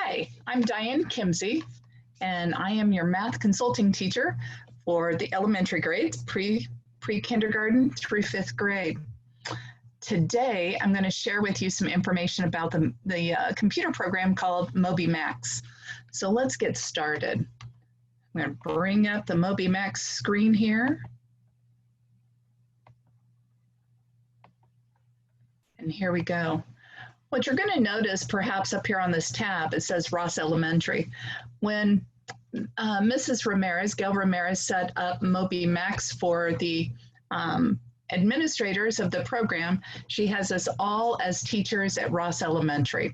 Hi, I'm Diane Kimsey, and I am your math consulting teacher for the elementary grades, pre-kindergarten through fifth grade. Today, I'm going to share with you some information about the computer program called Moby Max. So let's get started. I'm going to bring up the Moby Max screen here. And here we go. What you're going to notice perhaps up here on this tab, it says Ross Elementary. When Mrs. Ramirez, Gail Ramirez, set up Moby Max for the administrators of the program, she has us all as teachers at Ross Elementary.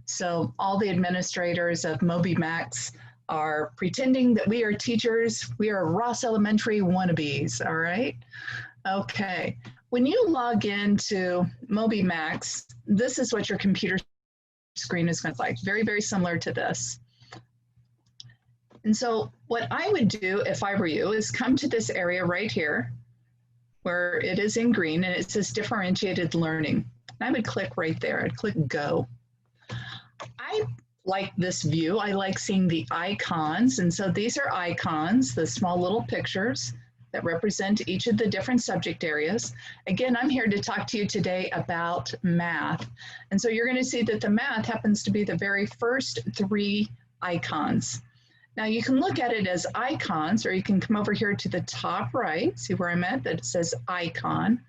So all the administrators of Moby Max are pretending that we are teachers. We are Ross Elementary wannabes, all right? Okay. When you log into Moby Max, this is what your computer screen is going to look like. Very, very similar to this. And so what I would do if I were you is come to this area right here where it is in green and it says differentiated learning. I would click right there. I'd click go. I like this view. I like seeing the icons. And so these are icons, the small little pictures that represent each of the different subject areas. Again, I'm here to talk to you today about math. And so you're going to see that the math happens to be the very first three icons. Now you can look at it as icons, or you can come over here to the top right, see where I'm at, that it says icon.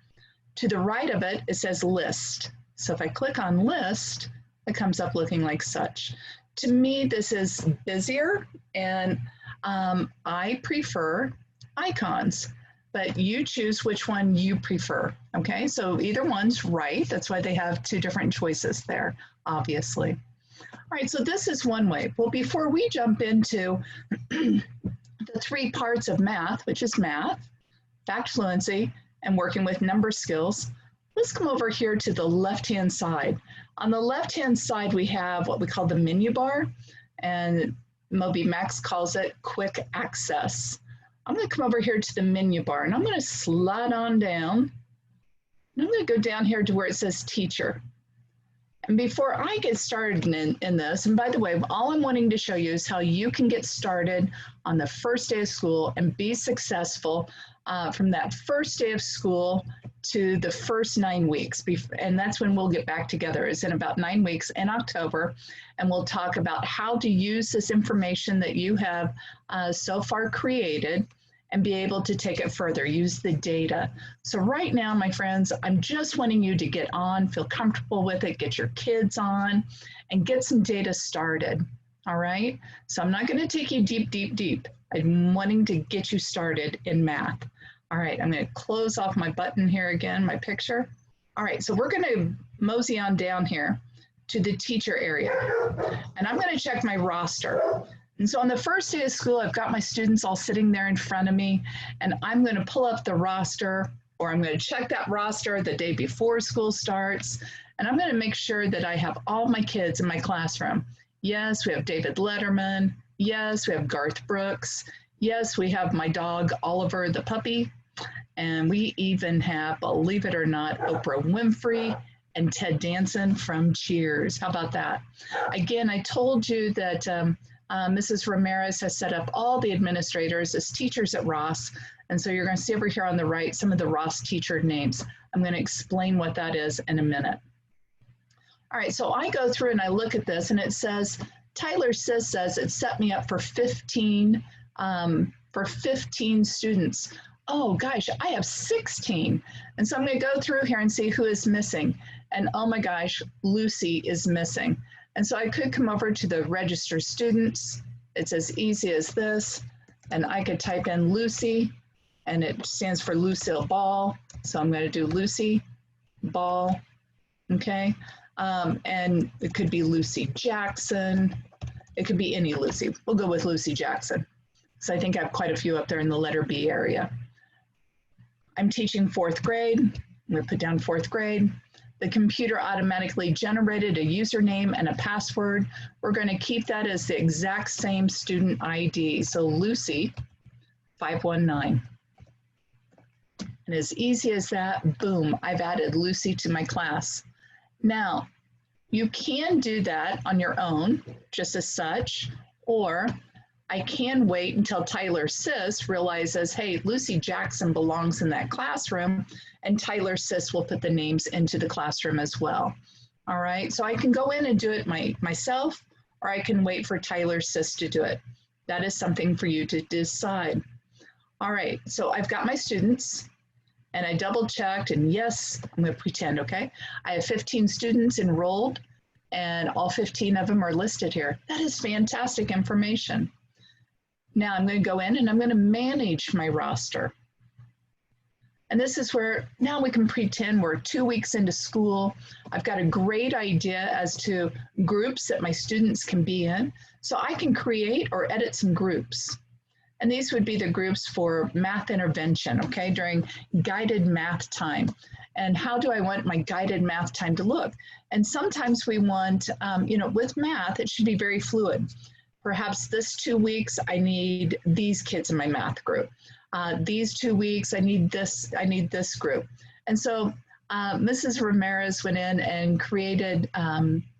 To the right of it, it says list. So if I click on list, it comes up looking like such. To me, this is busier, and I prefer icons, but you choose which one you prefer, okay? So either one's right. That's why they have two different choices there, obviously. All right, so this is one way. Well, before we jump into the three parts of math, which is math, fact fluency, and working with number skills, let's come over here to the left-hand side. On the left-hand side, we have what we call the menu bar, and Moby Max calls it quick access. I'm going to come over here to the menu bar, and I'm going to slide on down. And I'm going to go down here to where it says teacher. And before I get started in this, and by the way, all I'm wanting to show you is how you can get started on the first day of school and be successful from that first day of school to the first 9 weeks. And that's when we'll get back together, is in about 9 weeks in October. And we'll talk about how to use this information that you have so far created and be able to take it further, use the data. So right now, my friends, I'm just wanting you to get on, feel comfortable with it, get your kids on, and get some data started, all right? So I'm not gonna take you deep, deep, deep. I'm wanting to get you started in math. All right, I'm gonna close off my button here again, my picture. All right, so we're gonna mosey on down here to the teacher area. And I'm gonna check my roster. And so on the first day of school, I've got my students all sitting there in front of me, and I'm going to pull up the roster, or I'm going to check that roster the day before school starts, and I'm going to make sure that I have all my kids in my classroom. Yes, we have David Letterman. Yes, we have Garth Brooks. Yes, we have my dog, Oliver the puppy. And we even have, believe it or not, Oprah Winfrey and Ted Danson from Cheers. How about that? Again, I told you that Mrs. Ramirez has set up all the administrators as teachers at Ross. And so you're going to see over here on the right some of the Ross teacher names. I'm going to explain what that is in a minute. All right, so I go through and I look at this, and it says, Tyler says it set me up for 15 students. Oh gosh, I have 16. And so I'm going to go through here and see who is missing. And oh my gosh, Lucy is missing. And so I could come over to the register students. It's as easy as this. And I could type in Lucy, and it stands for Lucille Ball. So I'm going to do Lucy Ball, okay? And it could be Lucy Jackson. It could be any Lucy. We'll go with Lucy Jackson. So I think I have quite a few up there in the letter B area. I'm teaching 4th grade. I'm going to put down 4th grade. The computer automatically generated a username and a password. We're going to keep that as the exact same student ID. So Lucy 519. And as easy as that, boom, I've added Lucy to my class. Now, You can do that on your own, just as such, or I can wait until Tyler Sis realizes, hey, Lucy Jackson belongs in that classroom, and Tyler Sis will put the names into the classroom as well. All right, so I can go in and do it myself, or I can wait for Tyler Sis to do it. That is something for you to decide. All right, so I've got my students, and I double checked, and yes, I'm gonna pretend, okay? I have 15 students enrolled, and all 15 of them are listed here. That is fantastic information. Now I'm going to go in and I'm going to manage my roster. And this is where now we can pretend we're 2 weeks into school. I've got a great idea as to groups that my students can be in. So I can create or edit some groups. And these would be the groups for math intervention, okay, during guided math time. And how do I want my guided math time to look? And sometimes we want, with math, it should be very fluid. Perhaps this 2 weeks, I need these kids in my math group. These 2 weeks, I need this group. And so Mrs. Ramirez went in and created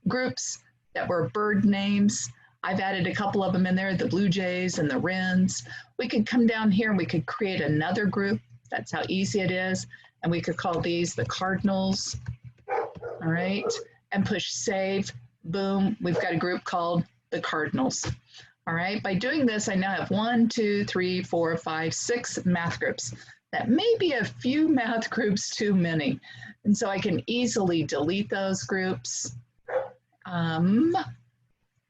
groups that were bird names. I've added a couple of them in there, the Blue Jays and the Wrens. We could come down here and we could create another group. That's how easy it is. And we could call these the Cardinals, all right? And push save, boom, we've got a group called the Cardinals. All right, by doing this, I now have 1, 2, 3, 4, 5, 6 math groups. That may be a few math groups too many. And so I can easily delete those groups.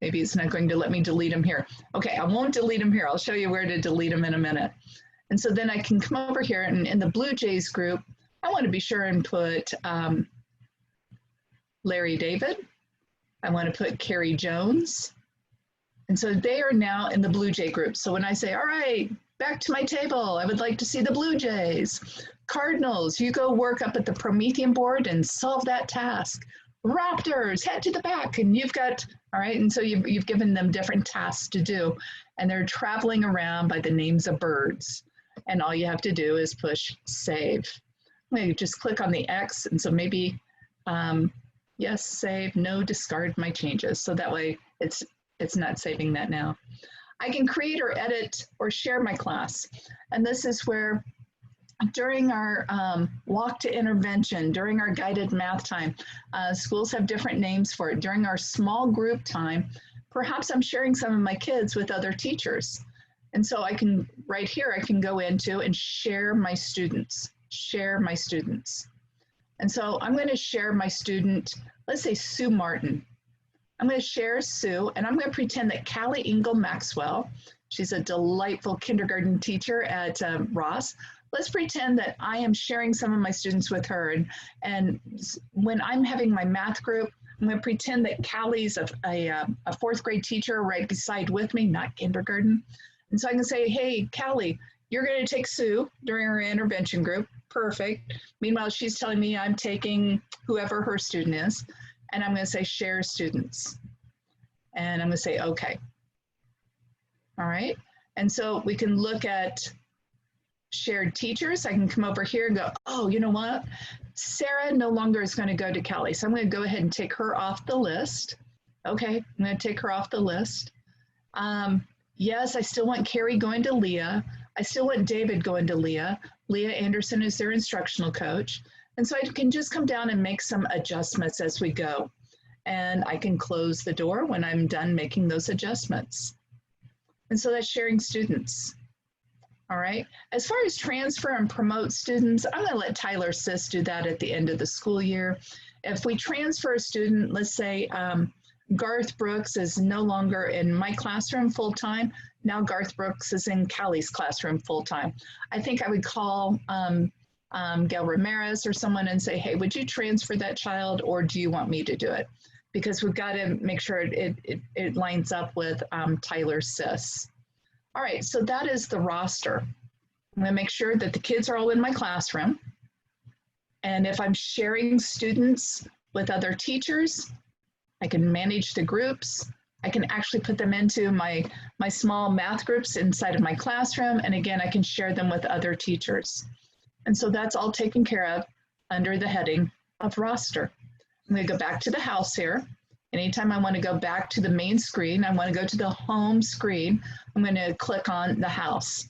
Maybe it's not going to let me delete them here. Okay, I won't delete them here. I'll show you where to delete them in a minute. And so then I can come over here and in the Blue Jays group, I want to be sure and put Larry David. I want to put Carrie Jones. And so they are now in the Blue Jay group. So when I say, all right, back to my table, I would like to see the Blue Jays. Cardinals, you go work up at the Promethean board and solve that task. Raptors, head to the back, and you've got, all right, and so you've given them different tasks to do, and they're traveling around by the names of birds. And all you have to do is push save. Maybe just click on the X, and so maybe, yes, save, no, discard my changes. So that way it's not saving that now. I can create or edit or share my class. And this is where during our walk to intervention, during our guided math time, schools have different names for it. During our small group time, perhaps I'm sharing some of my kids with other teachers. And so I can, right here, I can go into and share my students. And so I'm going to share my student, let's say Sue Martin. I'm going to share Sue, and I'm going to pretend that Callie Ingle Maxwell, she's a delightful kindergarten teacher at Ross. Let's pretend that I am sharing some of my students with her. And when I'm having my math group, I'm going to pretend that Callie's a fourth grade teacher right beside with me, not kindergarten. And so I can say, hey, Callie, you're going to take Sue during our intervention group. Perfect. Meanwhile, she's telling me I'm taking whoever her student is. And I'm going to say share students. And I'm going to say, okay. All right. And so we can look at shared teachers. I can come over here and go, oh, you know what? Sarah no longer is going to go to Callie. So I'm going to go ahead and take her off the list. Okay, I'm going to take her off the list. Yes, I still want Carrie going to Leah. I still want David going to Leah. Leah Anderson is their instructional coach. And so I can just come down and make some adjustments as we go. And I can close the door when I'm done making those adjustments. And so that's sharing students. All right. As far as transfer and promote students, I'm going to let Tyler Sis do that at the end of the school year. If we transfer a student, let's say Garth Brooks is no longer in my classroom full-time. Now Garth Brooks is in Callie's classroom full-time. I think I would call Gail Ramirez or someone and say, hey, would you transfer that child, or do you want me to do it? Because we've got to make sure it lines up with Tyler Sis. All right, so that is the roster. I'm going to make sure that the kids are all in my classroom. And if I'm sharing students with other teachers, I can manage the groups. I can actually put them into my small math groups inside of my classroom. And again, I can share them with other teachers. And so that's all taken care of under the heading of roster. I'm going to go back to the house here. Anytime I want to go back to the main screen, I want to go to the home screen, I'm going to click on the house.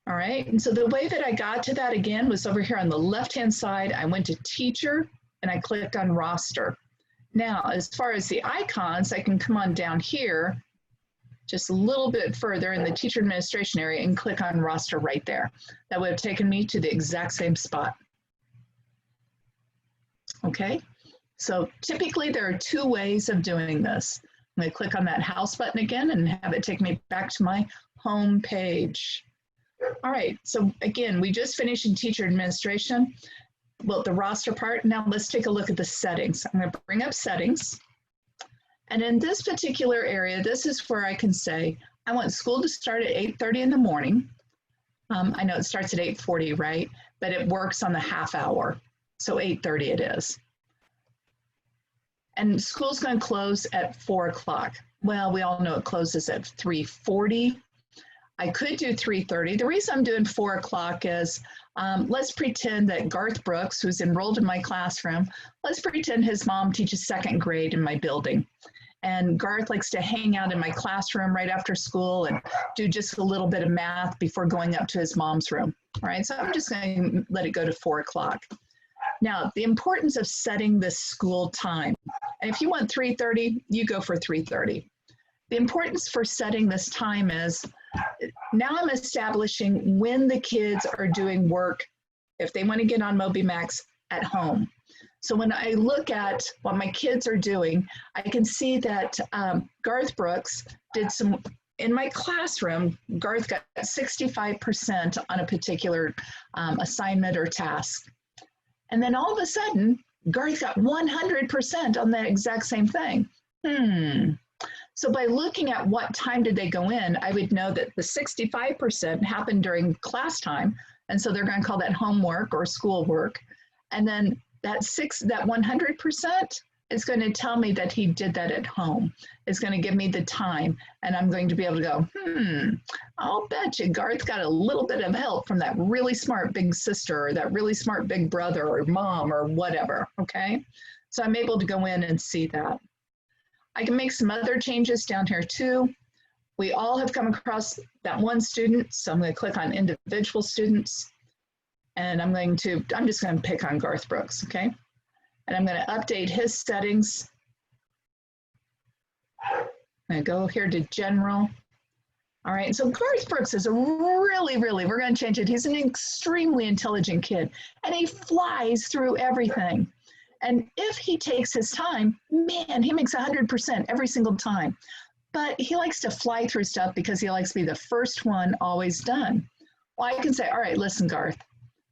All right, and so the way that I got to that again was over here on the left-hand side. I went to teacher and I clicked on roster. Now, as far as the icons, I can come on down here just a little bit further in the teacher administration area and click on roster right there. That would have taken me to the exact same spot. Okay, so typically there are two ways of doing this. I'm going to click on that house button again and have it take me back to my home page. All right, so again, we just finished in teacher administration, well, the roster part. Now let's take a look at the settings. I'm going to bring up settings. And in this particular area, this is where I can say, I want school to start at 8:30 in the morning. I know it starts at 8:40, right? But it works on the half hour. So 8:30 it is. And school's going to close at 4 o'clock. Well, we all know it closes at 3:40. I could do 3:30. The reason I'm doing 4 o'clock is, let's pretend that Garth Brooks, who's enrolled in my classroom, let's pretend his mom teaches 2nd grade in my building. And Garth likes to hang out in my classroom right after school and do just a little bit of math before going up to his mom's room. All right, so I'm just going to let it go to 4 o'clock. Now, the importance of setting the school time. And if you want 3:30, you go for 3:30. The importance for setting this time is, now I'm establishing when the kids are doing work, if they want to get on Moby Max at home. So when I look at what my kids are doing, I can see that Garth Brooks did some, in my classroom, Garth got 65% on a particular assignment or task. And then all of a sudden, Garth got 100% on that exact same thing. So by looking at what time did they go in, I would know that the 65% happened during class time. And so they're going to call that homework or schoolwork. And then that 100% is going to tell me that he did that at home. It's going to give me the time. And I'm going to be able to go, I'll bet you Garth got a little bit of help from that really smart big sister or that really smart big brother or mom or whatever, okay? So I'm able to go in and see that. I can make some other changes down here too. We all have come across that one student, so I'm going to click on individual students, and I'm just going to pick on Garth Brooks, okay? And I'm going to update his settings. I'm going to go here to general. All right, so Garth Brooks is a really, we're going to change it. He's an extremely intelligent kid, and he flies through everything. And if he takes his time, man, he makes 100% every single time. But he likes to fly through stuff because he likes to be the first one always done. Well, I can say, all right, listen, Garth.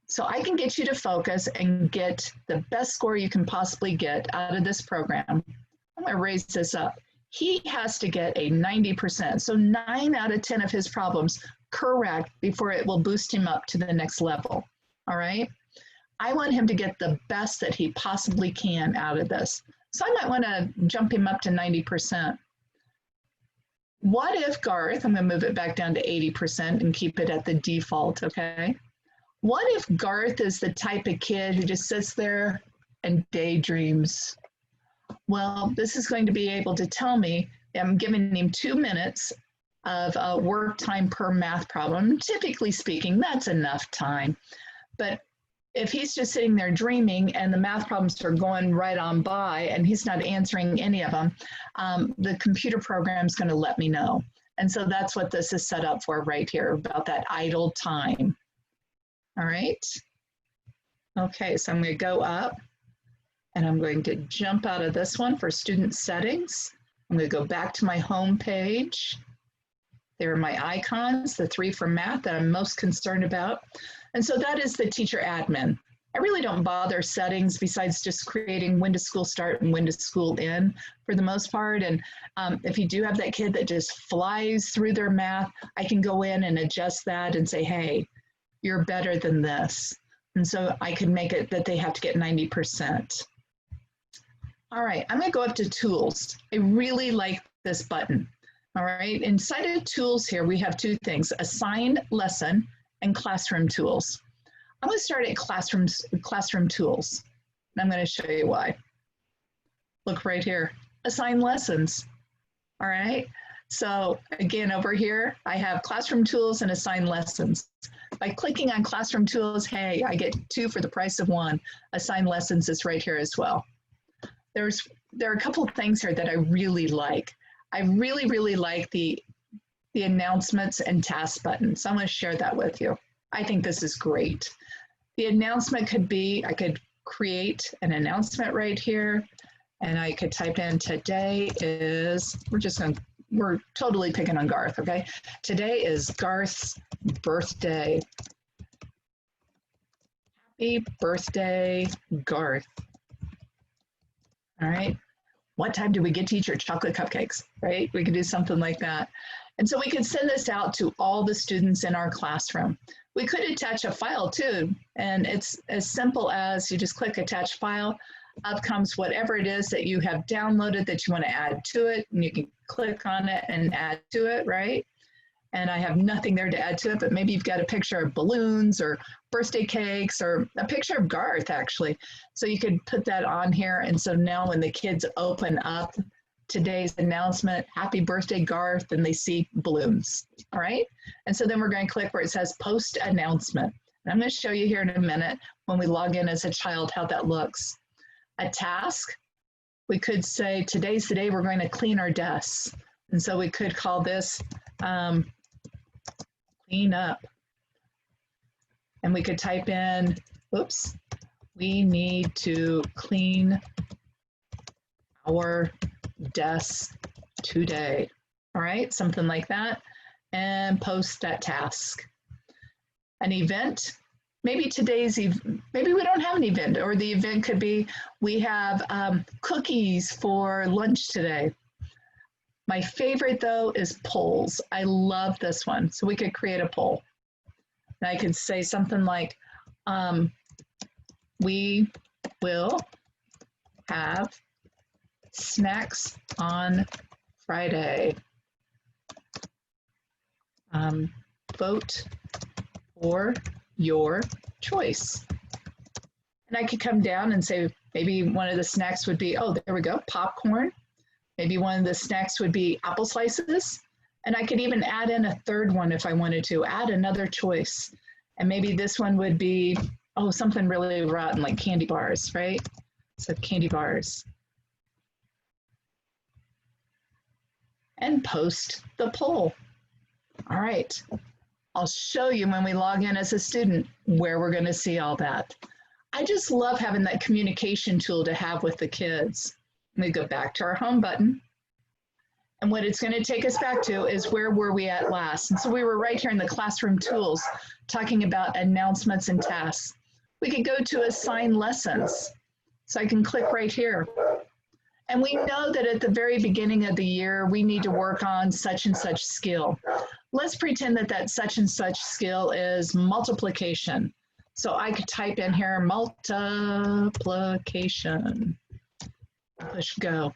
So I can get you to focus and get the best score you can possibly get out of this program. I'm going to raise this up. He has to get a 90%. So 9 out of 10 of his problems correct before it will boost him up to the next level. All right. I want him to get the best that he possibly can out of this. So I might want to jump him up to 90%. What if Garth, I'm going to move it back down to 80% and keep it at the default, okay? What if Garth is the type of kid who just sits there and daydreams? Well, this is going to be able to tell me I'm giving him 2 minutes of work time per math problem. Typically speaking, that's enough time. But if he's just sitting there dreaming and the math problems are going right on by and he's not answering any of them, the computer program is going to let me know. And so that's what this is set up for right here, about that idle time. All right. Okay, so I'm going to go up and I'm going to jump out of this one for student settings. I'm going to go back to my home page. There are my icons, the 3 for math that I'm most concerned about. And so that is the teacher admin. I really don't bother settings besides just creating when does school start and when does school end for the most part. And if you do have that kid that just flies through their math, I can go in and adjust that and say, hey, you're better than this. And so I can make it that they have to get 90%. All right, I'm gonna go up to tools. I really like this button. All right, inside of tools here, we have 2 things, assign lesson and classroom tools. I'm going to start at classroom tools. And I'm going to show you why. Look right here, assign lessons. All right. So again, over here, I have classroom tools and assign lessons. By clicking on classroom tools, hey, I get 2 for the price of 1. Assign lessons is right here as well. There are a couple of things here that I really like. I really like the announcements and tasks button. So I'm going to share that with you. I think this is great. The announcement could be, I could create an announcement right here, and I could type in today is, we're totally picking on Garth, okay? Today is Garth's birthday. Happy birthday, Garth. All right. What time do we get to eat your chocolate cupcakes, right? We could do something like that. And so we could send this out to all the students in our classroom. We could attach a file too, and it's as simple as you just click attach file. Up comes whatever it is that you have downloaded that you want to add to it, and you can click on it and add to it, right? And I have nothing there to add to it, but maybe you've got a picture of balloons or birthday cakes or a picture of Garth, actually. So you could put that on here. And so now when the kids open up today's announcement, happy birthday, Garth, and they see balloons, all right? And so then we're going to click where it says post announcement. And I'm going to show you here in a minute when we log in as a child how that looks. A task, we could say today's the day we're going to clean our desks. And so we could call this clean up. And we could type in, oops, we need to clean our desks today. All right, something like that. And post that task. An event, maybe maybe we don't have an event, or the event could be, we have cookies for lunch today. My favorite though is polls. I love this one. So we could create a poll. And I could say something like, we will have snacks on Friday. Vote for your choice. And I could come down and say, maybe one of the snacks would be, oh, there we go, popcorn. Maybe one of the snacks would be apple slices. And I could even add in a third one if I wanted to, add another choice. And maybe this one would be, oh, something really rotten like candy bars, right? So candy bars. And post the poll. All right. I'll show you when we log in as a student where we're going to see all that. I just love having that communication tool to have with the kids. We go back to our home button. And what it's going to take us back to is where were we at last? And so we were right here in the classroom tools talking about announcements and tasks. We could go to assign lessons. So I can click right here. And we know that at the very beginning of the year, we need to work on such and such skill. Let's pretend that that such and such skill is multiplication. So I could type in here multiplication. Push go.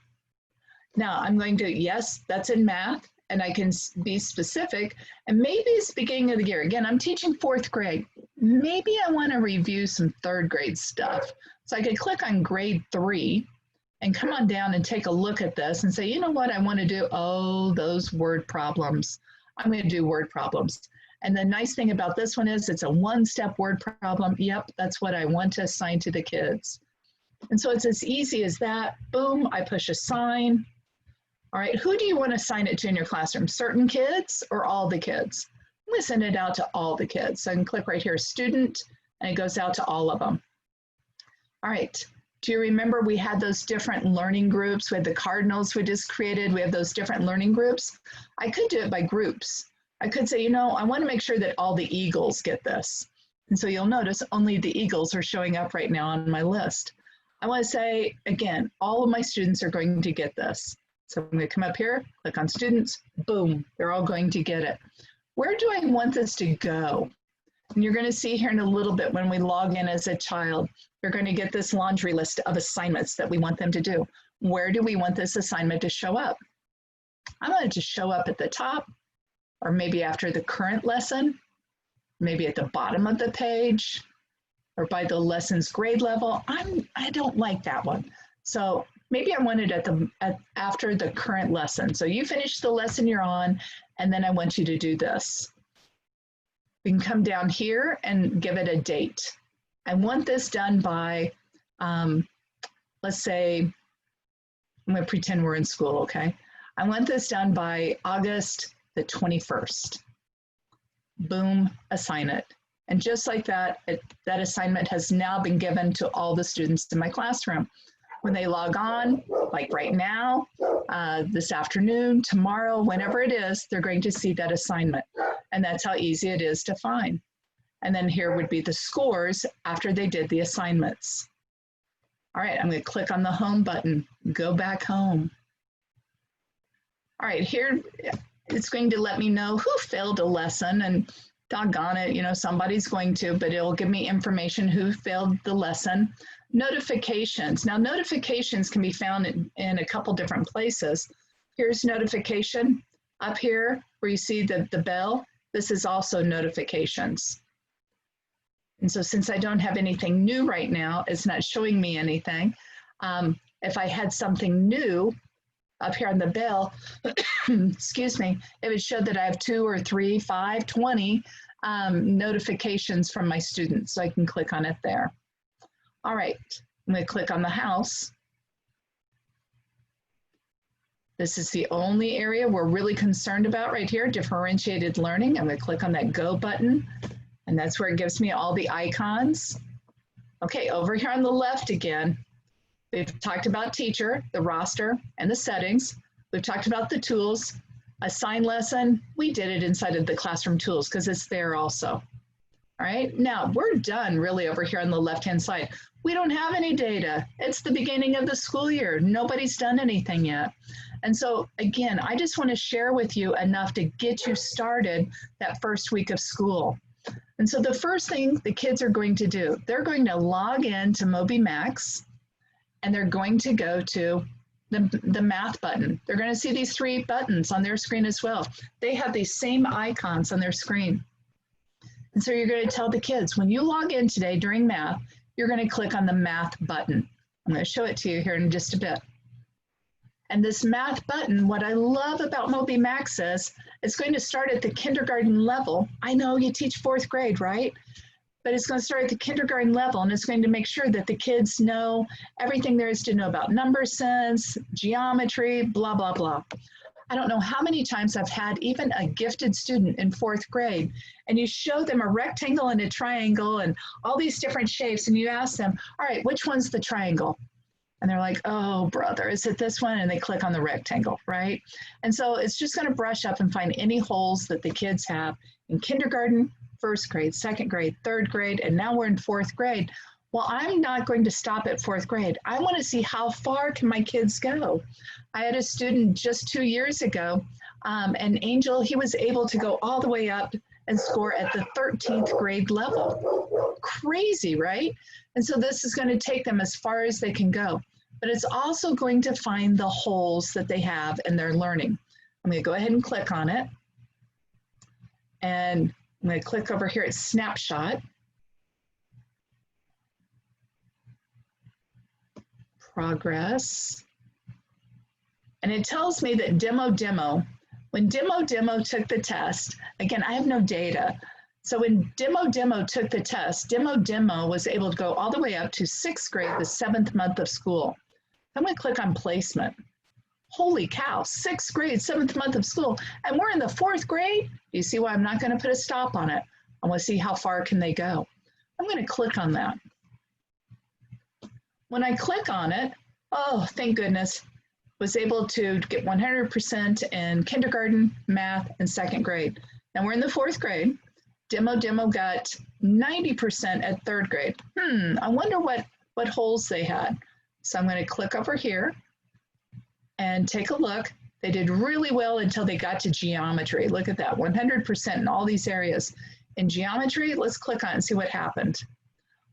Now I'm going to, yes, that's in math, and I can be specific. And maybe it's the beginning of the year. Again, I'm teaching 4th grade. Maybe I want to review some 3rd grade stuff. So I could click on grade 3 and come on down and take a look at this and say, you know what I want to do? Oh, those word problems. I'm going to do word problems. And the nice thing about this one is it's a one-step word problem. Yep, that's what I want to assign to the kids. And so it's as easy as that. Boom, I push assign. All right, who do you want to assign it to in your classroom? Certain kids or all the kids? I'm going to send it out to all the kids. So I can click right here, student, and it goes out to all of them. All right, do you remember we had those different learning groups? We had the cardinals we just created. We have those different learning groups. I could do it by groups. I could say, you know, I want to make sure that all the Eagles get this. And so you'll notice only the Eagles are showing up right now on my list. I want to say, again, all of my students are going to get this. So I'm going to come up here, click on students, boom, they're all going to get it. Where do I want this to go? And you're going to see here in a little bit when we log in as a child, you're going to get this laundry list of assignments that we want them to do. Where do we want this assignment to show up? I want it to show up at the top, or maybe after the current lesson, maybe at the bottom of the page, or by the lesson's grade level. I don't like that one. So maybe I want it after the current lesson. So you finish the lesson you're on, and then I want you to do this. We can come down here and give it a date. I want this done by, let's say, I'm going to pretend we're in school, okay? I want this done by August the 21st. Boom, assign it. And just like that, that assignment has now been given to all the students in my classroom. When they log on, like right now, this afternoon, tomorrow, whenever it is, they're going to see that assignment. And that's how easy it is to find. And then here would be the scores after they did the assignments. All right, I'm going to click on the home button, go back home. All right, here it's going to let me know who failed a lesson, and doggone it, you know, somebody's going to, but it'll give me information who failed the lesson. Notifications. Now, notifications can be found in a couple different places. Here's notification up here where you see the bell. This is also notifications. And so since I don't have anything new right now, it's not showing me anything. If I had something new up here on the bell, excuse me, it would show that I have 2 or 3, 5, 20 notifications from my students. So I can click on it there. All right, I'm going to click on the house. This is the only area we're really concerned about right here, differentiated learning. I'm going to click on that go button, and that's where it gives me all the icons. Okay, over here on the left again, we've talked about teacher, the roster, and the settings. We've talked about the tools. Assign lesson, we did it inside of the classroom tools because it's there also. All right, now we're done really over here on the left-hand side. We don't have any data. It's the beginning of the school year. Nobody's done anything yet. And so again, I just want to share with you enough to get you started that first week of school. And so the first thing the kids are going to do, they're going to log in to Moby Max, and they're going to go to the math button. They're going to see these 3 buttons on their screen as well. They have these same icons on their screen. And so you're going to tell the kids, when you log in today during math, you're going to click on the math button. I'm going to show it to you here in just a bit. And this math button, what I love about Moby Max is it's going to start at the kindergarten level. I know you teach 4th grade, right? But it's going to start at the kindergarten level, and it's going to make sure that the kids know everything there is to know about number sense, geometry, blah, blah, blah. I don't know how many times I've had even a gifted student in 4th grade, and you show them a rectangle and a triangle and all these different shapes, and you ask them, all right, which one's the triangle? And they're like, oh, brother, is it this one? And they click on the rectangle, right? And so it's just going to brush up and find any holes that the kids have in kindergarten, 1st grade, 2nd grade, 3rd grade, and now we're in 4th grade. Well, I'm not going to stop at 4th grade. I want to see how far can my kids go. I had a student just 2 years ago, and Angel, he was able to go all the way up and score at the 13th grade level. Crazy, right? And so this is going to take them as far as they can go. But it's also going to find the holes that they have in their learning. I'm going to go ahead and click on it. And I'm going to click over here at Snapshot. Progress. And it tells me that Demo, when Demo took the test, again, I have no data. So when Demo took the test, Demo was able to go all the way up to 6th grade, the 7th month of school. I'm going to click on placement. Holy cow, 6th grade, 7th month of school, and we're in the 4th grade? Do you see why I'm not going to put a stop on it? I want to see how far can they go. I'm going to click on that. When I click on it, oh, thank goodness, was able to get 100% in kindergarten, math, and 2nd grade. Now we're in the 4th grade. Demo got 90% at 3rd grade. I wonder what holes they had. So I'm going to click over here and take a look. They did really well until they got to geometry. Look at that, 100% in all these areas. In geometry, let's click on it and see what happened.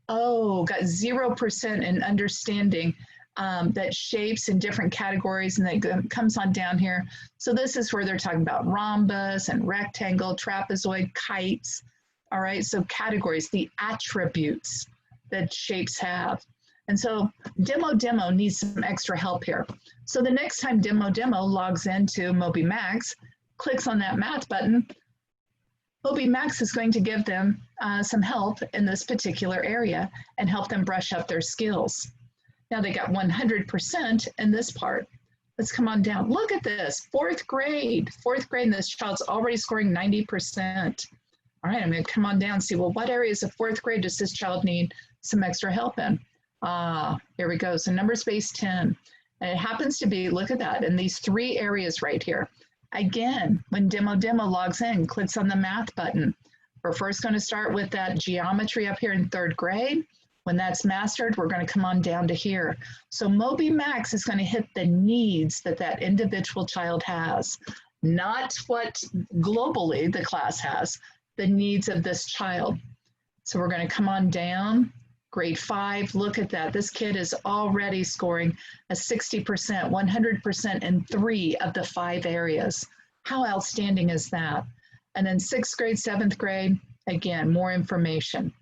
Oh, got 0% in understanding that shapes in different categories, and that comes on down here. So this is where they're talking about rhombus and rectangle, trapezoid, kites. All right, so categories, the attributes. that shapes have. And so Demo needs some extra help here. So the next time Demo logs into Moby Max, clicks on that math button, Moby Max is going to give them some help in this particular area and help them brush up their skills. Now they got 100% in this part. Let's come on down. Look at this, fourth grade, and this child's already scoring 90%. All right, I'm gonna come on down and see, well, what areas of fourth grade does this child need some extra help in? Here we go, so numbers base 10. And it happens to be, look at that, in these 3 areas right here. Again, when Demo logs in, clicks on the math button. We're first gonna start with that geometry up here in 3rd grade. When that's mastered, we're gonna come on down to here. So Moby Max is gonna hit the needs that that individual child has, not what globally the class has, the needs of this child. So we're gonna come on down, grade 5, look at that. This kid is already scoring a 60%, 100% in 3 of the 5 areas. How outstanding is that? And then 6th grade, 7th grade, again, more information.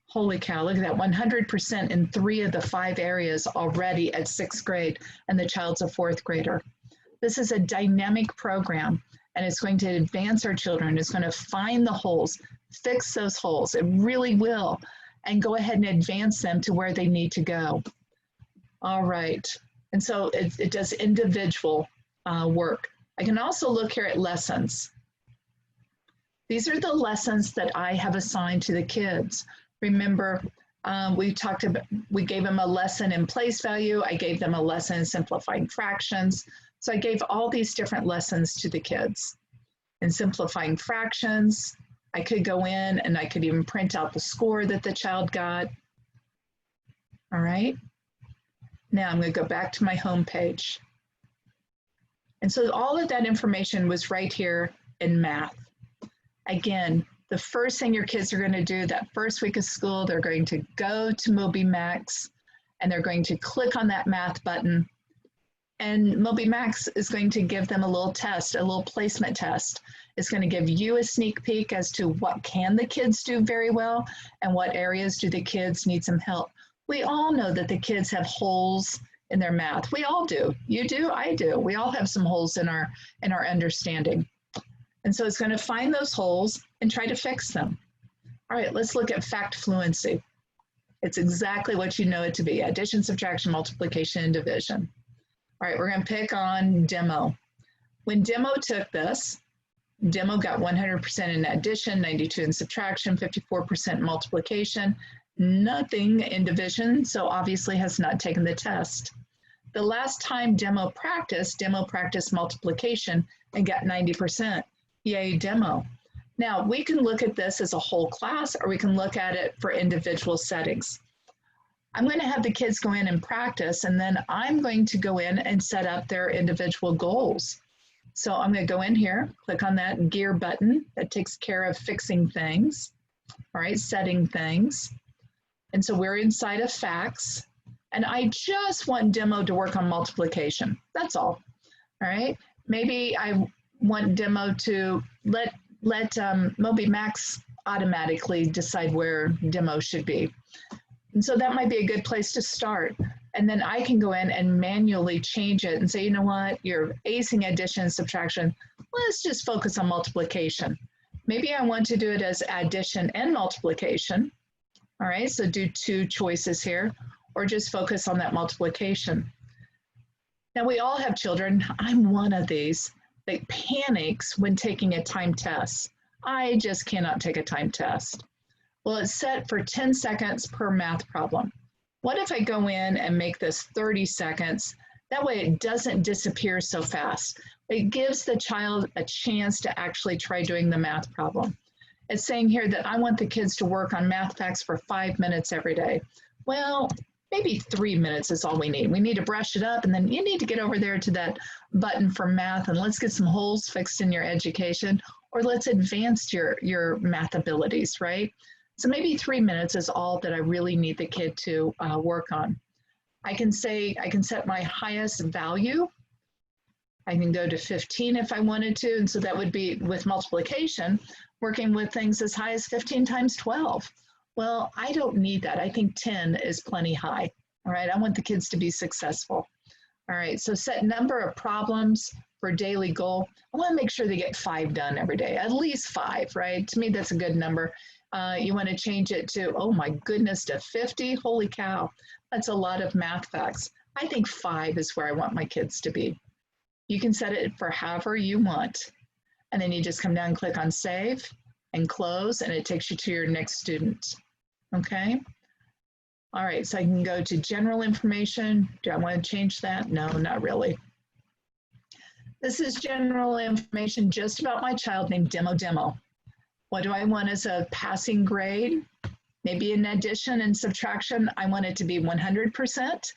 Holy cow, look at that, 100% in 3 of the 5 areas already at 6th grade, and the child's a 4th grader. This is a dynamic program, and it's going to advance our children. It's going to find the holes, fix those holes. It really will, and go ahead and advance them to where they need to go. All right, and so it does individual work. I can also look here at lessons. These are the lessons that I have assigned to the kids. Remember, we gave them a lesson in place value. I gave them a lesson in simplifying fractions. So I gave all these different lessons to the kids. In simplifying fractions, I could go in and I could even print out the score that the child got. All right. Now I'm going to go back to my home page. And so all of that information was right here in math. Again, the first thing your kids are going to do that first week of school, they're going to go to Moby Max and they're going to click on that math button. And Moby Max is going to give them a little test, a little placement test. It's going to give you a sneak peek as to what can the kids do very well and what areas do the kids need some help. We all know that the kids have holes in their math. We all do. You do, I do. We all have some holes in our understanding. And so it's going to find those holes and try to fix them. All right, let's look at fact fluency. It's exactly what you know it to be: addition, subtraction, multiplication, and division. All right, we're going to pick on Demo. When Demo took this, Demo got 100% in addition, 92 in subtraction, 54% multiplication, nothing in division, so obviously has not taken the test. The last time Demo practiced multiplication and got 90%. Yay, Demo. Now, we can look at this as a whole class, or we can look at it for individual settings. I'm going to have the kids go in and practice, and then I'm going to go in and set up their individual goals. So I'm going to go in here, click on that gear button that takes care of fixing things, all right, setting things. And so we're inside of facts, and I just want Demo to work on multiplication. That's all right? Maybe I want Demo to let Moby Max automatically decide where Demo should be. And so that might be a good place to start. And then I can go in and manually change it and say, you know what, you're acing addition and subtraction. Let's just focus on multiplication. Maybe I want to do it as addition and multiplication. All right, so do 2 choices here, or just focus on that multiplication. Now we all have children. I'm one of these that panics when taking a timed test. I just cannot take a timed test. Well, it's set for 10 seconds per math problem. What if I go in and make this 30 seconds? That way it doesn't disappear so fast. It gives the child a chance to actually try doing the math problem. It's saying here that I want the kids to work on math facts for 5 minutes every day. Well, maybe 3 minutes is all we need. We need to brush it up, and then you need to get over there to that button for math, and let's get some holes fixed in your education, or let's advance your math abilities, right? So maybe 3 minutes is all that I really need the kid to work on. I can set my highest value. I can go to 15 if I wanted to, and so that would be with multiplication, working with things as high as 15 times 12. Well, I don't need that. I think 10 is plenty high. All right, I want the kids to be successful. All right, so set number of problems for daily goal. I want to make sure they get 5 done every day, at least 5, right? To me, that's a good number. You want to change it to, oh my goodness, to 50? Holy cow, that's a lot of math facts. I think 5 is where I want my kids to be. You can set it for however you want. And then you just come down and click on save and close, and it takes you to your next student. Okay? All right, so I can go to general information. Do I want to change that? No, not really. This is general information just about my child named Demo. What do I want as a passing grade? Maybe in addition and subtraction, I want it to be 100%.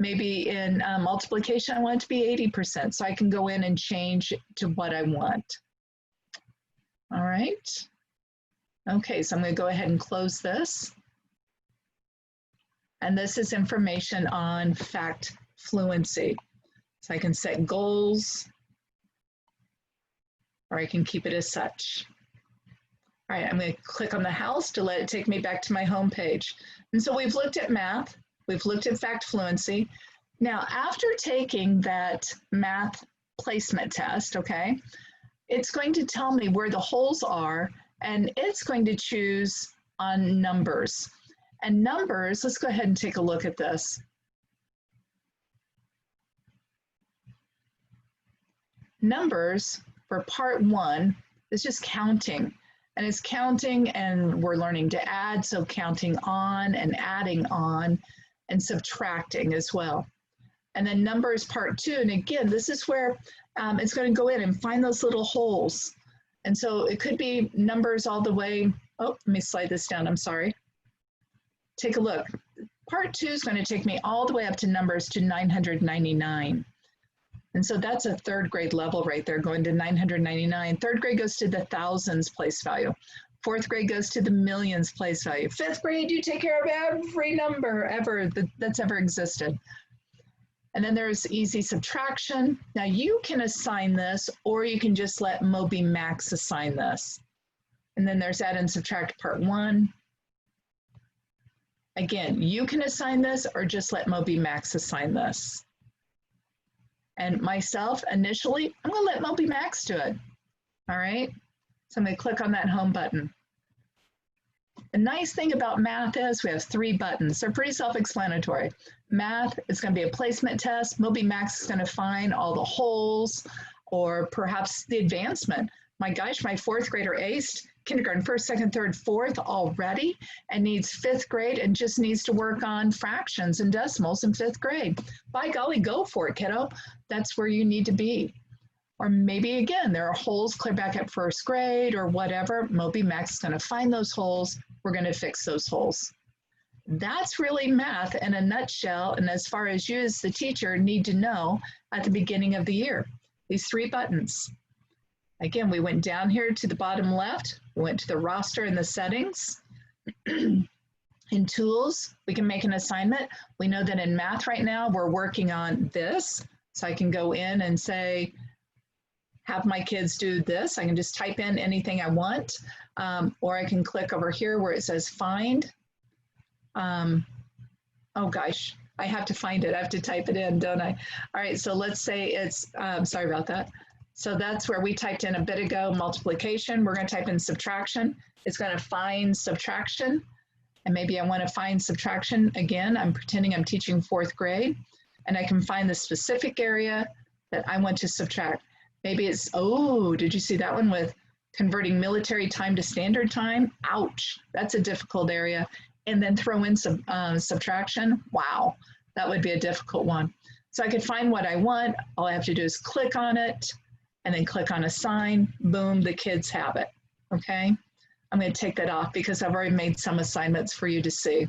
Maybe in multiplication, I want it to be 80%. So I can go in and change to what I want. All right. Okay, so I'm going to go ahead and close this. And this is information on fact fluency. So I can set goals, or I can keep it as such. All right, I'm going to click on the house to let it take me back to my home page. And so we've looked at math, we've looked at fact fluency. Now, after taking that math placement test, okay, it's going to tell me where the holes are, and it's going to choose on numbers. And numbers, let's go ahead and take a look at this. Numbers for part 1 is just counting. And it's counting, and we're learning to add, so counting on and adding on and subtracting as well. And then numbers part 2, and again, this is where it's going to go in and find those little holes. And so it could be numbers all the way, oh, let me slide this down, I'm sorry. Take a look. Part 2 is going to take me all the way up to numbers to 999. And so that's a 3rd grade level right there, going to 999. 3rd grade goes to the thousands place value. 4th grade goes to the millions place value. 5th grade, you take care of every number ever that's ever existed. And then there's easy subtraction. Now you can assign this, or you can just let Moby Max assign this. And then there's add and subtract part 1. Again, you can assign this, or just let Moby Max assign this. And myself, initially, I'm going to let Moby Max do it. All right, so I'm going to click on that home button. The nice thing about math is we have 3 buttons. They're pretty self-explanatory. Math is going to be a placement test. Moby Max is going to find all the holes, or perhaps the advancement. My gosh, my 4th grader aced kindergarten, 1st, 2nd, 3rd, 4th already, and needs 5th grade and just needs to work on fractions and decimals in 5th grade. By golly, go for it, kiddo. That's where you need to be. Or maybe again, there are holes clear back at 1st grade or whatever. Moby Max is going to find those holes. We're going to fix those holes. That's really math in a nutshell, and as far as you as the teacher need to know at the beginning of the year. These 3 buttons. Again, we went down here to the bottom left, we went to the roster and the settings. In tools, we can make an assignment. We know that in math right now, we're working on this. So I can go in and say, have my kids do this. I can just type in anything I want, or I can click over here where it says find. Oh gosh, I have to find it. I have to type it in, don't I? All right, so let's say it's, sorry about that. So that's where we typed in a bit ago, multiplication. We're going to type in subtraction. It's going to find subtraction. And maybe I want to find subtraction again. I'm pretending I'm teaching 4th grade. And I can find the specific area that I want to subtract. Maybe it's, oh, did you see that one with converting military time to standard time? Ouch, that's a difficult area. And then throw in some subtraction. Wow, that would be a difficult one. So I could find what I want. All I have to do is click on it, and then click on assign, boom, the kids have it, okay? I'm going to take that off because I've already made some assignments for you to see.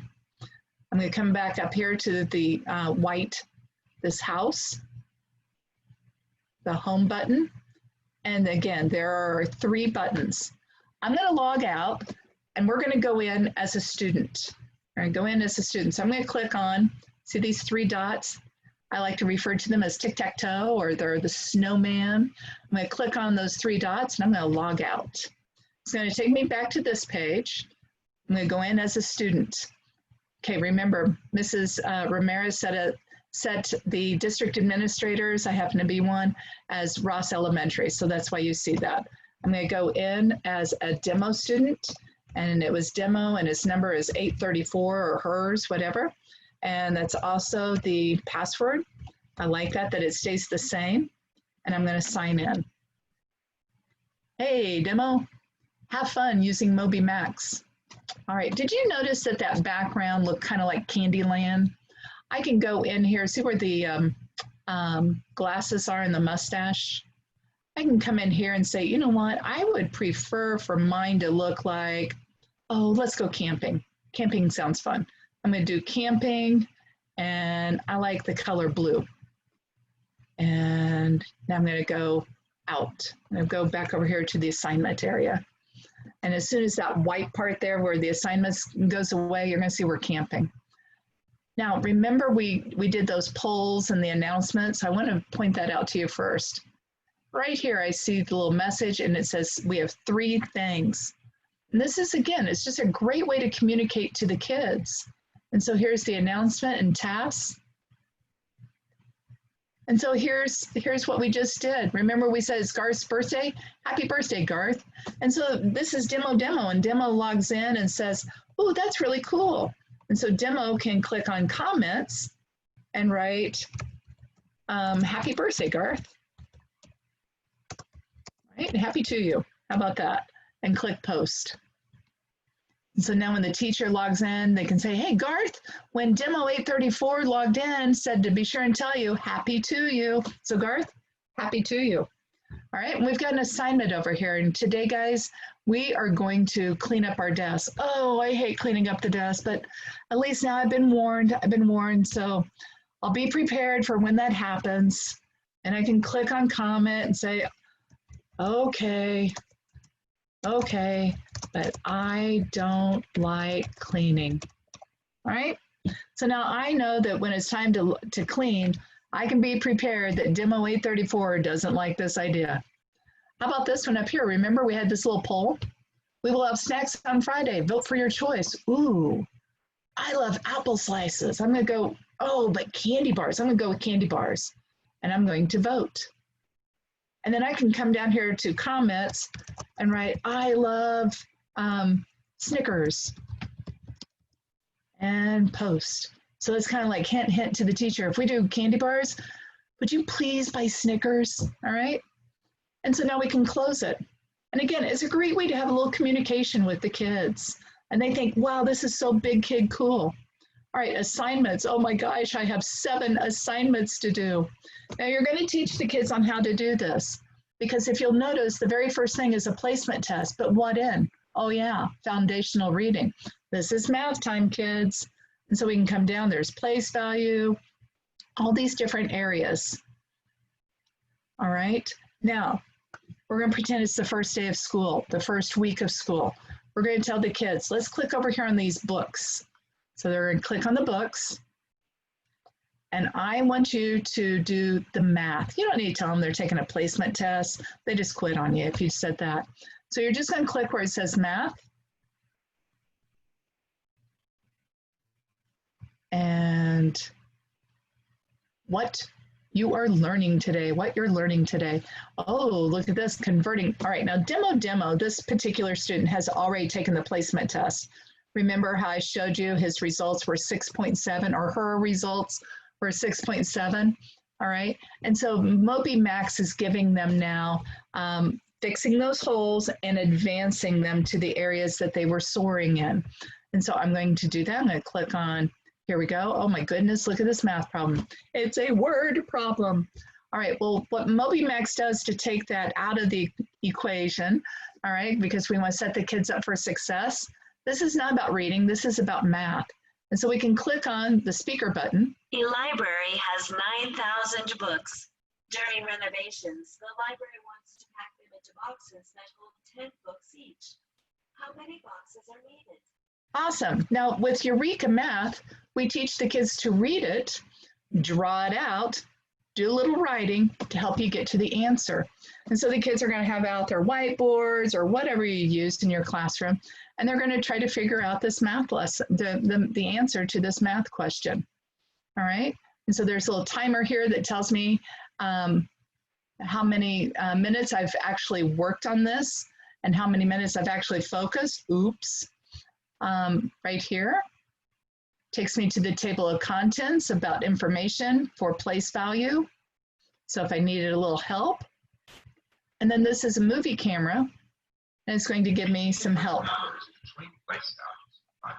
I'm going to come back up here to the white, this house, the home button, and again, there are 3 buttons. I'm going to log out, and we're going to go in as a student. All right, go in as a student. So I'm going to click on, see these 3 dots? I like to refer to them as tic-tac-toe, or they're the snowman. I'm going to click on those 3 dots, and I'm going to log out. It's going to take me back to this page. I'm going to go in as a student. Okay, remember, Mrs. Ramirez set the district administrators, I happen to be one, as Ross Elementary, so that's why you see that. I'm going to go in as a demo student, and it was demo, and his number is 834 or hers, whatever. And that's also the password. I like that it stays the same. And I'm going to sign in. Hey, demo, have fun using Moby Max. All right, did you notice that that background looked kind of like Candyland? I can go in here, see where the glasses are and the mustache? I can come in here and say, you know what, I would prefer for mine to look like, oh, let's go camping. Camping sounds fun. I'm going to do camping, and I like the color blue. And now I'm going to go out. I'm going to go back over here to the assignment area. And as soon as that white part there where the assignments goes away, you're going to see we're camping. Now, remember we did those polls and the announcements. I want to point that out to you first. Right here, I see the little message, and it says we have 3 things. And this is, again, it's just a great way to communicate to the kids. And so here's the announcement and tasks. And so here's what we just did. Remember we said it's Garth's birthday? Happy birthday, Garth. And so this is demo, and demo logs in and says, oh, that's really cool. And so demo can click on comments and write, happy birthday, Garth. Right, happy to you. How about that? And click post. And so now when the teacher logs in, they can say, hey, Garth, when demo 834 logged in, said to be sure and tell you, happy to you. So Garth, happy to you. All right, and we've got an assignment over here. And today, guys, we are going to clean up our desk. Oh, I hate cleaning up the desk, but at least now I've been warned. So I'll be prepared for when that happens. And I can click on comment and say, okay, but I don't like cleaning. All right, so now I know that when it's time to clean, I can be prepared that demo 834 doesn't like this idea. How about this one up here? Remember we had this little poll? We will have snacks on Friday. Vote for your choice. Ooh, I love apple slices. I'm gonna go, oh, but candy bars. I'm gonna go with candy bars. And I'm going to vote. And then I can come down here to comments and write, I love Snickers, and post. So it's kind of like hint, hint to the teacher. If we do candy bars, would you please buy Snickers? All right. And so now we can close it. And again, it's a great way to have a little communication with the kids. And they think, wow, this is so big kid cool. All right, assignments. Oh my gosh, I have 7 assignments to do. Now you're going to teach the kids on how to do this, because if you'll notice, the very first thing is a placement test, but what in? Oh yeah, foundational reading. This is math time, kids. And so we can come down, there's place value, all these different areas. All right, now we're going to pretend it's the first day of school, the first week of school. We're going to tell the kids, let's click over here on these books. So they're going to click on the books. And I want you to do the math. You don't need to tell them they're taking a placement test. They just quit on you if you said that. So you're just going to click where it says math. And what you are learning today, what you're learning today. Oh, look at this, converting. All right, now demo, this particular student has already taken the placement test. Remember how I showed you his results were 6.7, or her results were 6.7, all right? And so Moby Max is giving them now, fixing those holes and advancing them to the areas that they were soaring in. And so I'm going to do that. I'm going to click on, here we go. Oh my goodness, look at this math problem. It's a word problem. All right, well, what Moby Max does to take that out of the equation, all right, because we want to set the kids up for success, this is not about reading, this is about math. And so we can click on the speaker button. The library has 9,000 books. During renovations, the library wants to pack them into boxes that hold 10 books each. How many boxes are needed? Awesome. Now with Eureka Math, we teach the kids to read it, draw it out, do a little writing to help you get to the answer. And so the kids are going to have out their whiteboards or whatever you used in your classroom, and they're going to try to figure out this math lesson, the answer to this math question. All right, and so there's a little timer here that tells me how many minutes I've actually worked on this and how many minutes I've actually focused. Oops. Right here, takes me to the table of contents about information for place value. So if I needed a little help. And then this is a movie camera, and it's going to give me some help. All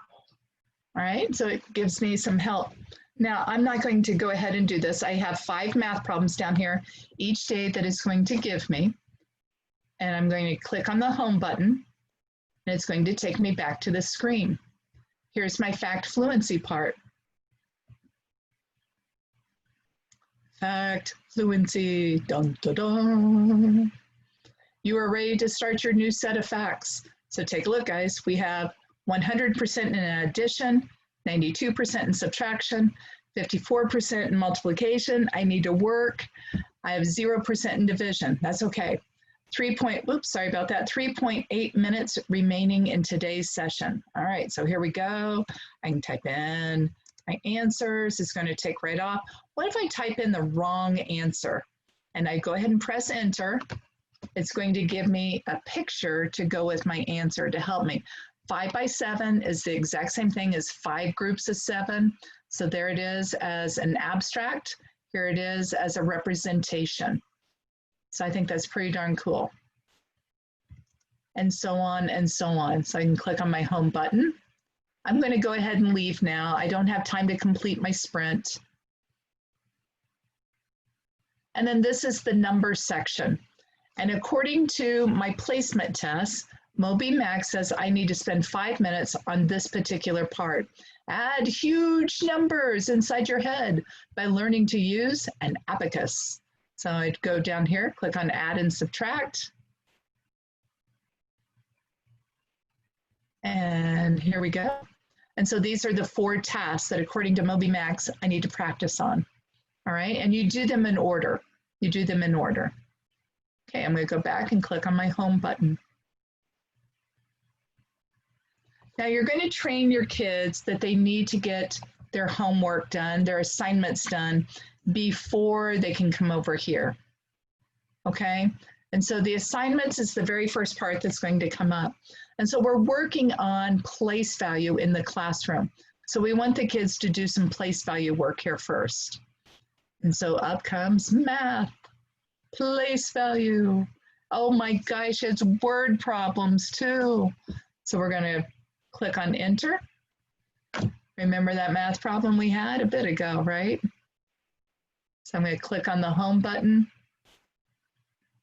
right, so it gives me some help. Now, I'm not going to go ahead and do this. I have 5 math problems down here each day that it's going to give me. And I'm going to click on the home button, and it's going to take me back to the screen. Here's my fact fluency part. Fact fluency, dun, dun, dun. You are ready to start your new set of facts. So take a look, guys. We have 100% in addition, 92% in subtraction, 54% in multiplication. I need to work. I have 0% in division. That's okay. 3.8 minutes remaining in today's session. All right, so here we go. I can type in my answers. It's going to take right off. What if I type in the wrong answer? And I go ahead and press enter. It's going to give me a picture to go with my answer to help me. 5 by 7 is the exact same thing as 5 groups of 7. So there it is as an abstract. Here it is as a representation. So I think that's pretty darn cool. And so on and so on. So I can click on my home button. I'm going to go ahead and leave now. I don't have time to complete my sprint. And then this is the number section. And according to my placement test, Moby Max says I need to spend 5 minutes on this particular part. Add huge numbers inside your head by learning to use an abacus. So I'd go down here, click on add and subtract. And here we go. And so these are the 4 tasks that according to Moby Max, I need to practice on. All right, and you do them in order. You do them in order. Okay, I'm gonna go back and click on my home button. Now you're going to train your kids that they need to get their homework done, their assignments done before they can come over here. Okay, and so the assignments is the very first part that's going to come up. And so we're working on place value in the classroom. So we want the kids to do some place value work here first. And so up comes math, place value. Oh my gosh, it's word problems too. So we're going to click on enter. Remember that math problem we had a bit ago, right? So I'm going to click on the home button.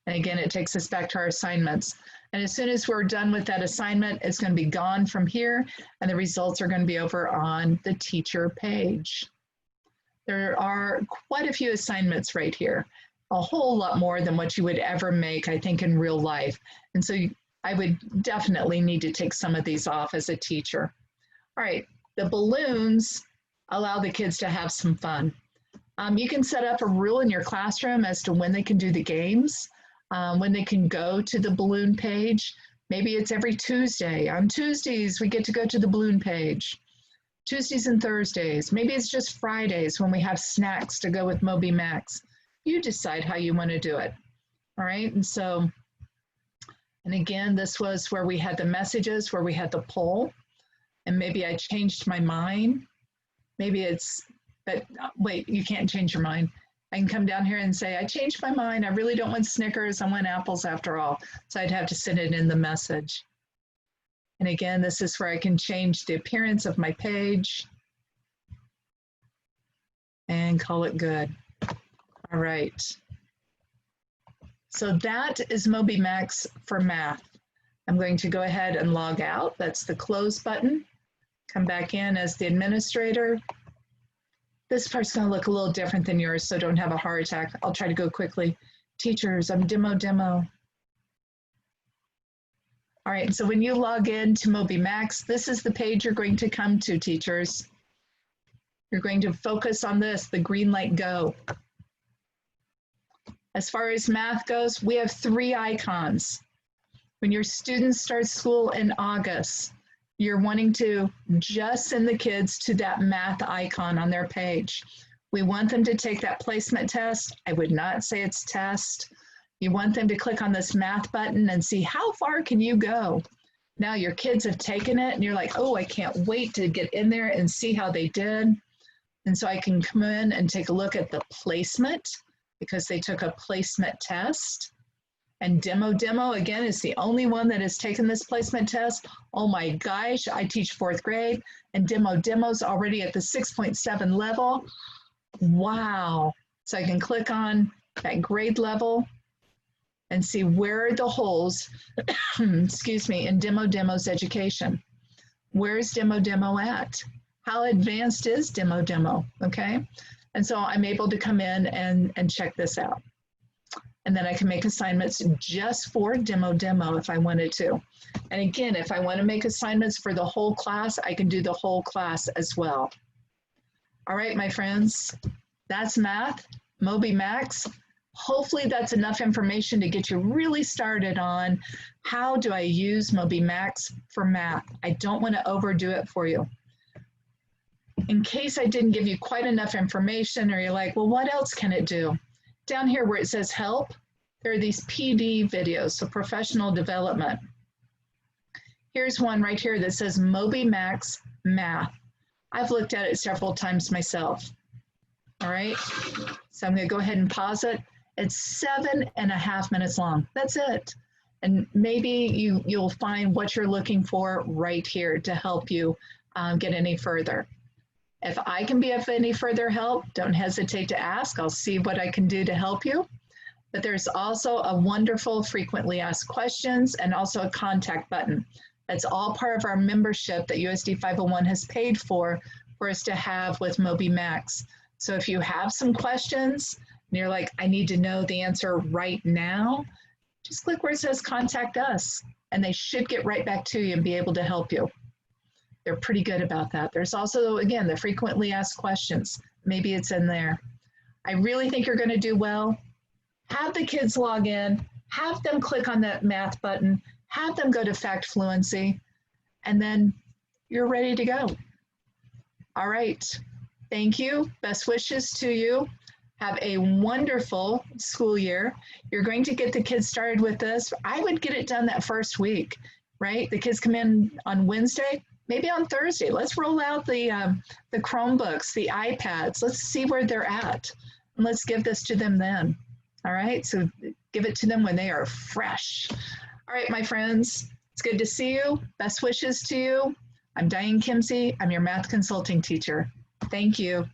And again, it takes us back to our assignments. And as soon as we're done with that assignment, it's going to be gone from here, and the results are going to be over on the teacher page. There are quite a few assignments right here, a whole lot more than what you would ever make, I think, in real life. And so I would definitely need to take some of these off as a teacher. All right, the balloons allow the kids to have some fun. You can set up a rule in your classroom as to when they can do the games, when they can go to the balloon page. Maybe it's every Tuesday. On Tuesdays, we get to go to the balloon page. Tuesdays and Thursdays. Maybe it's just Fridays when we have snacks to go with Moby Max. You decide how you want to do it. All right, and so, and again, this was where we had the messages, where we had the poll, and maybe I changed my mind. Maybe it's, but wait, you can't change your mind. I can come down here and say, I changed my mind. I really don't want Snickers. I want apples after all. So I'd have to send it in the message. And again, this is where I can change the appearance of my page and call it good. All right. So that is Moby Max for math. I'm going to go ahead and log out. That's the close button. Come back in as the administrator. This part's going to look a little different than yours, so don't have a heart attack. I'll try to go quickly. Teachers, I'm demo. All right, so when you log in to Moby Max, this is the page you're going to come to, teachers. You're going to focus on this, the green light go. As far as math goes, we have 3 icons. When your students start school in August, You're wanting to just send the kids to that math icon on their page. We want them to take that placement test. I would not say it's test. You want them to click on this math button and see how far can you go. Now your kids have taken it and you're like, oh, I can't wait to get in there and see how they did. And so I can come in and take a look at the placement because they took a placement test. And demo, again, is the only one that has taken this placement test. Oh my gosh, I teach 4th grade and demo's already at the 6.7 level. Wow. So I can click on that grade level and see where are the holes, excuse me, in demo's education. Where's demo at? How advanced is demo, okay? And so I'm able to come in and check this out. And then I can make assignments just for demo if I wanted to. And again, if I want to make assignments for the whole class, I can do the whole class as well. All right, my friends, that's math, Moby Max. Hopefully that's enough information to get you really started on how do I use Moby Max for math. I don't want to overdo it for you. In case I didn't give you quite enough information or you're like, well, what else can it do? Down here where it says help, there are these PD videos, so professional development. Here's one right here that says Moby Max Math. I've looked at it several times myself. All right, so I'm gonna go ahead and pause it. It's 7.5 minutes long, that's it. And maybe you'll find what you're looking for right here to help you get any further. If I can be of any further help, don't hesitate to ask. I'll see what I can do to help you. But there's also a wonderful frequently asked questions and also a contact button. That's all part of our membership that USD 501 has paid for us to have with Moby Max. So if you have some questions and you're like, I need to know the answer right now, just click where it says contact us and they should get right back to you and be able to help you. They're pretty good about that. There's also, again, the frequently asked questions. Maybe it's in there. I really think you're going to do well. Have the kids log in, have them click on that math button, have them go to Fact Fluency, and then you're ready to go. All right. Thank you. Best wishes to you. Have a wonderful school year. You're going to get the kids started with this. I would get it done that first week, right? The kids come in on Wednesday. Maybe on Thursday, let's roll out the Chromebooks, the iPads. Let's see where they're at. And let's give this to them then. All right, so give it to them when they are fresh. All right, my friends, it's good to see you. Best wishes to you. I'm Diane Kimsey. I'm your math consulting teacher. Thank you.